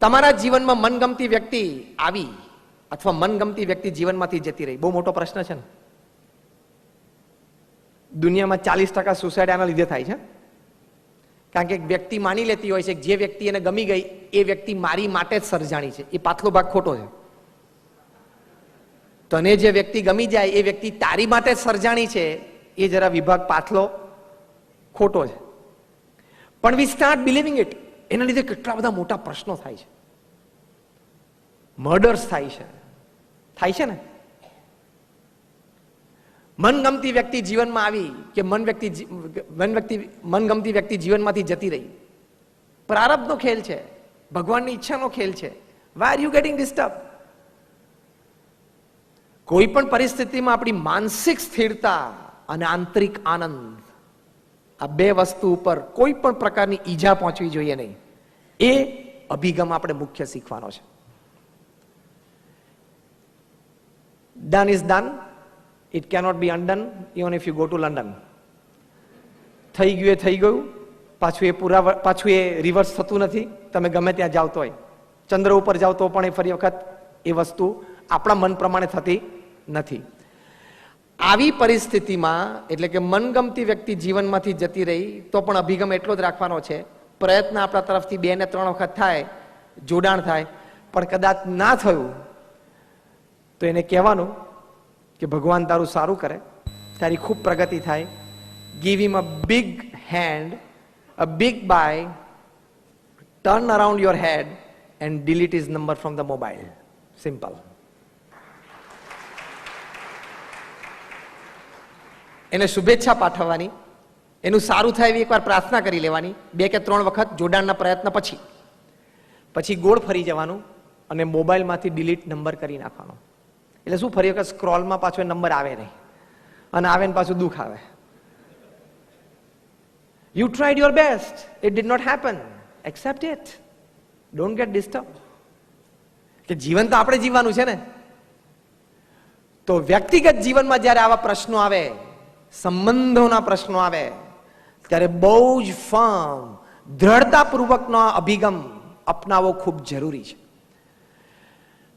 તમારા જીવનમાં મનગમતી વ્યક્તિ આવી અથવા મનગમતી વ્યક્તિ જીવનમાંથી જતી રહી, બહુ મોટો પ્રશ્ન છે ને. દુનિયામાં 40% સુસાઇડ આના લીધે થાય છે. કારણ કે એક વ્યક્તિ માની લેતી હોય છે કે જે વ્યક્તિ એને ગમી ગઈ એ વ્યક્તિ મારી માટે જ સર્જાણી છે. એ પાછલો ભાગ ખોટો છે. તને જે વ્યક્તિ ગમી જાય એ વ્યક્તિ તારી માટે જ સર્જાણી છે, એ જરા વિભાગ પાછલો ખોટો છે. પણ વી સ્ટાર્ટ બિલીવિંગ ઇટ. એના લીધે કેટલા બધા મોટા પ્રશ્નો થાય છે, મર્ડર્સ થાય છે ને. મનગમતી વ્યક્તિ જીવનમાં આવી કે મનગમતી વ્યક્તિ જીવનમાંથી જતી રહી. પ્રારબ્ધનો ખેલ છે, ભગવાનની ઈચ્છાનો ખેલ છે. Why are you getting disturb? કોઈ પણ પરિસ્થિતિમાં આપણી માનસિક સ્થિરતા અને આંતરિક આનંદ, આ બે વસ્તુ ઉપર કોઈ પણ પ્રકારની ઈજા પહોંચવી જોઈએ નહીં. એ અભિગમ આપણે મુખ્ય શીખવાનો છે. Done is done. It cannot be undone even if you go to London. થઈ ગયું એ થઈ ગયું, પાછું એ રિવર્સ થતું નથી. તમે ગમે ત્યાં જાઓ તોય, ચંદ્ર ઉપર જાઓ તો પણ એ ફરી વખત એ વસ્તુ આપણા મન પ્રમાણે થતી નથી. આવી પરિસ્થિતિમાં એટલે કે મનગમતી વ્યક્તિ જીવનમાંથી જતી રહી તો પણ અભિગમ એટલો જ રાખવાનો છે. પ્રયત્ન આપણા તરફથી 2 ને 3 વખત થાય, જોડાણ થાય, પણ કદાચ ના થયું તો એને કહેવાનું કે ભગવાન તારું સારું કરે, તારી ખૂબ પ્રગતિ થાય. Give him a big hand, a big bye, turn around your head and delete his number from the mobile. Simple. એને શુભેચ્છા પાઠવવાની, એનું સારું થાય એવી એકવાર પ્રાર્થના કરી લેવાની, 2 કે 3 વખત જોડાણના પ્રયત્ન પછી ગોળ ફરી જવાનું અને મોબાઈલમાંથી ડિલીટ નંબર કરી નાખવાનો. એટલે શું, ફરી વખત સ્ક્રોલમાં પાછો નંબર આવે નહીં, અને આવે ને પાછું દુઃખ આવે. You tried your best, it did not happen, accept it, don't get disturb. કે જીવન તો આપણે જીવવાનું છે ને. તો વ્યક્તિગત જીવનમાં જ્યારે આવા પ્રશ્નો આવે, સંબંધોના પ્રશ્નો આવે, ત્યારે બહુ જ ફર્મ, દ્રઢતાપૂર્વકનો અભિગમ અપનાવવો ખૂબ જરૂરી છે.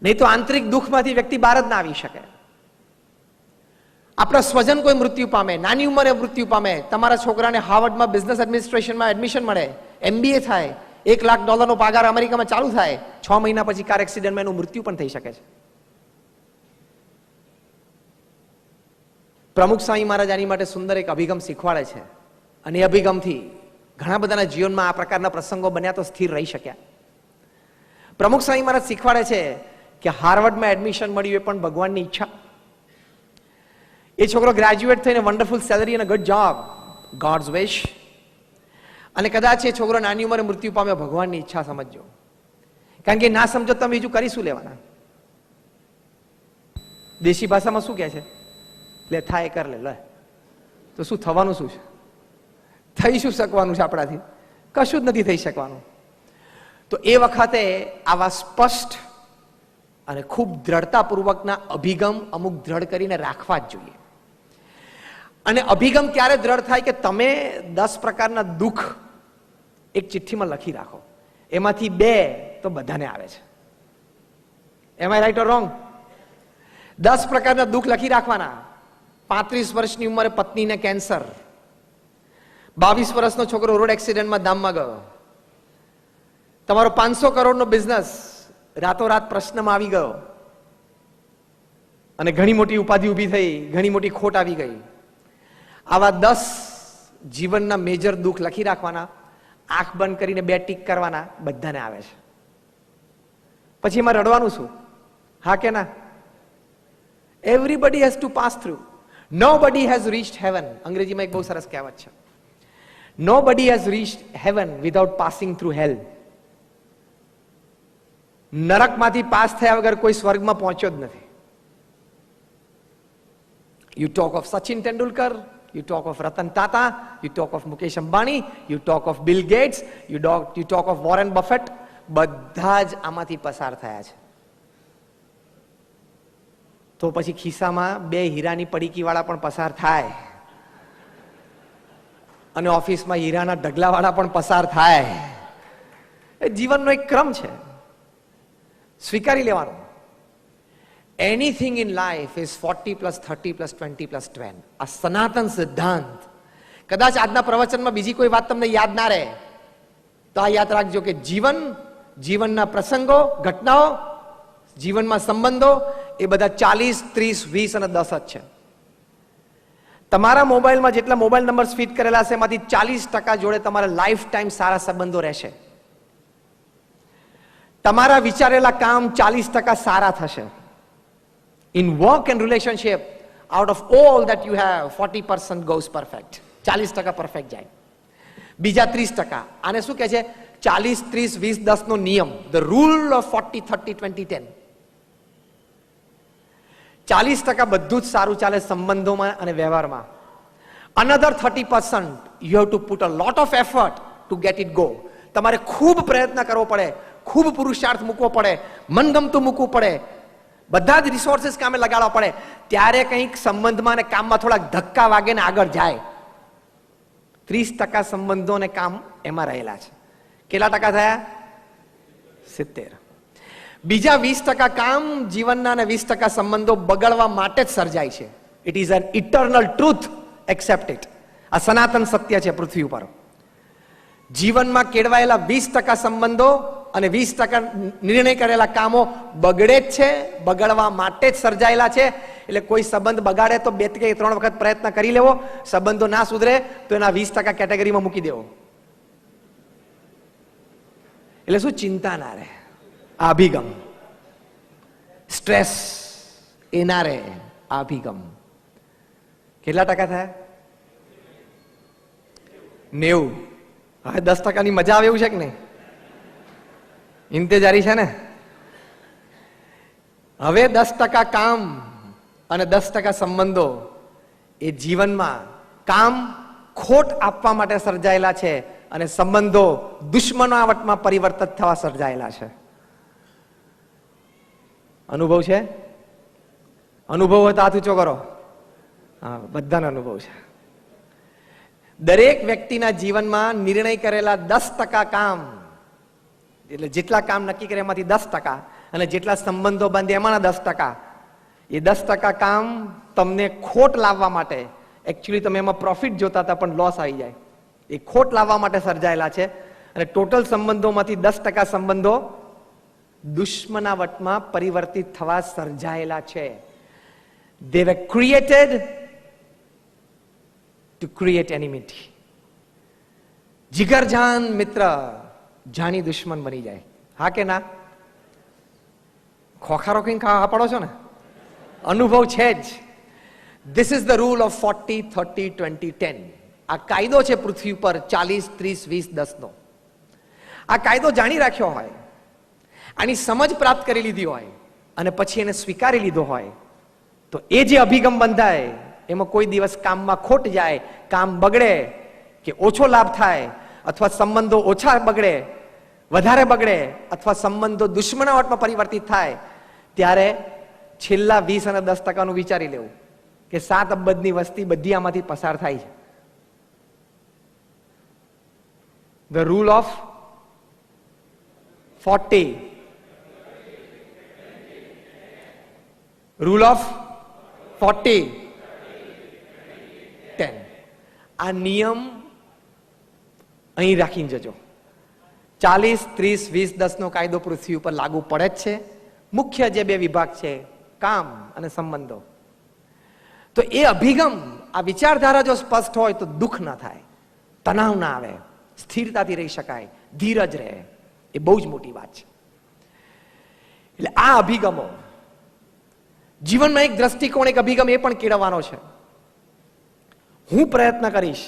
નહીં તો આંતરિક દુઃખમાંથી વ્યક્તિ બહાર જ ના આવી શકે. આપણા સ્વજન કોઈ મૃત્યુ પામે, નાની ઉંમરે મૃત્યુ પામે, તમારા છોકરાને હાર્વર્ડમાં બિઝનેસ એડમિનિસ્ટ્રેશનમાં એડમિશન મળે, MBA થાય, $1 લાખ પગાર અમેરિકામાં ચાલુ થાય, 6 મહિના પછી કાર એક્સિડન્ટમાં એનું મૃત્યુ પણ થઈ શકે છે. પ્રમુખ સ્વામી મહારાજ આની માટે સુંદર એક અભિગમ શીખવાડે છે, અને એ અભિગમથી ઘણા બધાના જીવનમાં આ પ્રકારના પ્રસંગો બન્યા તો સ્થિર રહી શક્યા. પ્રમુખ સ્વામી મહારાજ શીખવાડે છે કે હાર્વર્ડમાં એડમિશન મળ્યું એ પણ ભગવાનની ઈચ્છા. એ છોકરો ગ્રેજ્યુએટ થઈને વન્ડરફુલ સેલરી અને ગુડ જોબ, ગોડ્સ વિશ. અને કદાચ એ છોકરો નાની ઉંમરે મૃત્યુ પામ્યો, ભગવાનની ઈચ્છા સમજજો. કારણ કે ના સમજો તમે બીજું કરી શું લેવાના? દેશી ભાષામાં શું કહે છે? લે થાય કર લે. તો શું થવાનું શું છે? થઈ શું શકવાનું છે આપણાથી? કશું જ નથી થઈ શકવાનું. તો એ વખતે આવા સ્પષ્ટ અને ખૂબ દ્રઢતાપૂર્વકના અભિગમ અમુક દ્રઢ કરીને રાખવા જ જોઈએ. અને અભિગમ ક્યારે દ્રઢ થાય કે તમે 10 પ્રકારના દુઃખ એક ચિઠ્ઠીમાં લખી રાખો, એમાંથી 2 તો બધાને આવે છે. એમ આઈ રાઈટ ઓર રોંગ? 10 પ્રકારના દુઃખ લખી રાખવાના. 35 વર્ષની ઉંમરે પત્નીને કેન્સર, 22 વર્ષનો છોકરો રોડ એક્સિડન્ટમાં ધામમાં ગયો, તમારો 500 કરોડનો બિઝનેસ રાતોરાત પ્રશ્નમાં આવી ગયો, અને ઘણી મોટી ઉપાધિ ઊભી થઈ, ઘણી મોટી ખોટ આવી ગઈ. આવા 10 જીવનના મેજર દુઃખ લખી રાખવાના, આંખ બંધ કરીને 2 ટીક કરવાના. બધાને આવે છે. પછી એમાં રડવાનું શું? હા કે ના? Everybody has to pass through. Nobody has reached heaven. અંગ્રેજીમાં એક બહુ સરસ કહેવત છે, nobody has reached heaven without passing through hell. નરકમાંથી પાસ થયા વગર કોઈ સ્વર્ગમાં પહોંચ્યો જ નથી. You talk of Sachin Tendulkar, you talk of Ratan Tata, you talk of Mukesh Ambani, you talk of Bill Gates, you talk of Warren Buffett. બધા જ આમાંથી પસાર થયા છે. તો પછી ખિસ્સામાં 2 હીરાની પડીકી વાળા પણ પસાર થાય, અને ઓફિસમાં હીરાના ઢગલા વાળા પણ પસાર થાય. એ જીવનનો એક ક્રમ છે. સ્વીકારી લેવાનું. Anything in life is 40 + 30 + 20 + 12. આ સનાતન સિદ્ધાંત. કદાચ આજના પ્રવચનમાં બીજી કોઈ વાત તમને યાદ ના રહે તો આ યાદ રાખજો કે જીવનના પ્રસંગો, ઘટનાઓ, જીવનમાં સંબંધો એ બધા 40, 30, 20 અને 10 જ છે. તમારા મોબાઈલમાં જેટલા મોબાઈલ નંબર ફિટ કરેલા છે એમાંથી 40% જોડે તમારા લાઈફ ટાઈમ સારા સંબંધો રહેશે. તમારા વિચારેલા કામ 40% સારા થશે. In work and relationship, out of all that you have, 40% goes perfect. 40% perfect જાય. બીજા 30%, આને શું કહે છે? 40, 30, 20, 10 નો નિયમ, ધ રૂલ ઓફ 40, 30, 20, 10. 40% બધું જ સારું ચાલે સંબંધોમાં અને વ્યવહારમાં. Another 30% you have to put a lot of effort two get it go. તમારે ખૂબ પ્રયત્ન કરવો પડે, ખૂબ પુરુષાર્થ મૂકવો પડે, મનગમતું મૂકવું પડે, બધા જ રિસોર્સિસ કામે લગાડવા પડે, ત્યારે કંઈક સંબંધમાં અને કામમાં થોડાક ધક્કા વાગે ને આગળ જાય. 30% સંબંધો અને કામ એમાં રહેલા છે. કેટલા ટકા થયા? 70. બીજા 20% કામ જીવનના અને 20% સંબંધો બગડવા માટે જ સર્જાય છે. It is an eternal truth, accept it. આ સનાતન સત્ય છે પૃથ્વી ઉપર. જીવનમાં કેળવાયેલા 20% સંબંધો અને 20% નિર્ણય કરેલા કામો બગડે જ છે, બગડવા માટે જ સર્જાયેલા છે. એટલે કોઈ સંબંધ બગાડે તો 2 કે 3 વખત પ્રયત્ન કરી લેવો. સંબંધો ના સુધરે તો એના 20% કેટેગરીમાં મૂકી દેવો. એટલે શું? ચિંતા ના રહે, આ અભિગમ. સ્ટ્રેસ એ ના રહે, આ અભિગમ. કેટલા ટકા થયા? 90. હવે 10%ની મજા આવે એવું છે કે નહીં? ઇંતેજારી છે ને? હવે 10% કામ અને 10% સંબંધો એ જીવનમાં કામ ખોટ આપવા માટે સર્જાયેલા છે અને સંબંધો દુશ્મનાવટમાં પરિવર્તિત થવા સર્જાયેલા છે. અનુભવ છે? અનુભવ હોય તો હાથ ઊંચો કરો. હા, બધાનો અનુભવ છે. દરેક વ્યક્તિના જીવનમાં નિર્ણય કરેલા 10% કામ, એટલે જેટલા કામ નક્કી કરે એમાંથી 10%, અને જેટલા સંબંધો બાંધે એમાંના 10%, એ 10% કામ તમને ખોટ લાવવા માટે, એકચ્યુઅલી તમે એમાં પ્રોફિટ જોતા હતા પણ લોસ આવી જાય, એ ખોટ લાવવા માટે સર્જાયેલા છે. અને ટોટલ સંબંધોમાંથી 10% સંબંધો દુશ્મનાવટમાં પરિવર્તિત થવા સર્જાયેલા છે. They were created to create enmity. જીગરજાન મિત્ર જાની દુશ્મન બની જાય. હા કે ના? ખોખારો કઈ ખાવા પડો છો ને? અનુભવ છે જ. This is the rule of 40, 30, 20, 10. આ કાયદો છે પૃથ્વી પર 40, 30, 20, 10 નો. આ કાયદો જાણી રાખ્યો હોય, આની સમજ પ્રાપ્ત કરી લીધી હોય અને પછી એને સ્વીકારી લીધો હોય તો એ જે અભિગમ બંધાય એમાં કોઈ દિવસ કામમાં ખોટ જાય, કામ બગડે કે ઓછો લાભ થાય, અથવા સંબંધો ઓછા બગડે, વધારે બગડે, અથવા સંબંધો દુશ્મનાવટમાં પરિવર્તિત થાય, ત્યારે છેલ્લા 20 અને 10%નું વિચારી લેવું કે 7 અબજની વસ્તી બધી આમાંથી પસાર થાય છે. The rule of 40. Rule of 40, 10. આ નિયમ અહીં રાખીને જજો. 40, 30, 20, 10 નો કાયદો પૃથ્વી ઉપર લાગુ પડે જ છે. મુખ્ય જે 2 વિભાગ છે, કામ અને સંબંધો. તો એ અભિગમ, આ વિચારધારા જો સ્પષ્ટ હોય તો દુઃખ ના થાય, તણાવ ના આવે, સ્થિરતાથી રહી શકાય, ધીરજ રહે. એ બહુ જ મોટી વાત છે. એટલે આ અભિગમો જીવનમાં એક દ્રષ્ટિકોણ, એક અભિગમ એ પણ કેળવવાનો છે. હું પ્રયત્ન કરીશ,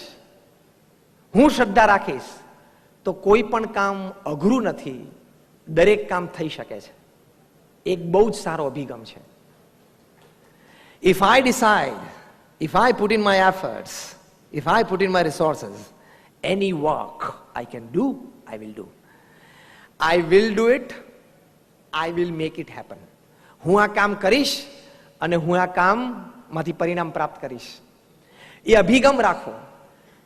હું શ્રદ્ધા રાખીશ તો કોઈ પણ કામ અઘરું નથી, દરેક કામ થઈ શકે છે. એક બહુ જ સારો અભિગમ છે. If I decide, if I put in my efforts, if I put in my resources, any work I can do, I will do. I will do it, I will make it happen. હું આ કામ કરીશ અને હું આ કામમાંથી પરિણામ પ્રાપ્ત કરીશ. એ અભિગમ રાખો.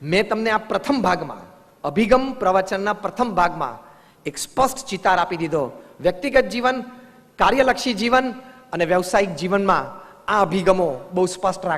મેં તમને આ પ્રથમ ભાગમાં, અભિગમ પ્રવચનના પ્રથમ ભાગમાં એક સ્પષ્ટ ચિતાર આપી દીધો. વ્યક્તિગત જીવન, કાર્યલક્ષી જીવન અને વ્યવસાયિક જીવનમાં આ અભિગમો બહુ સ્પષ્ટ રાખે.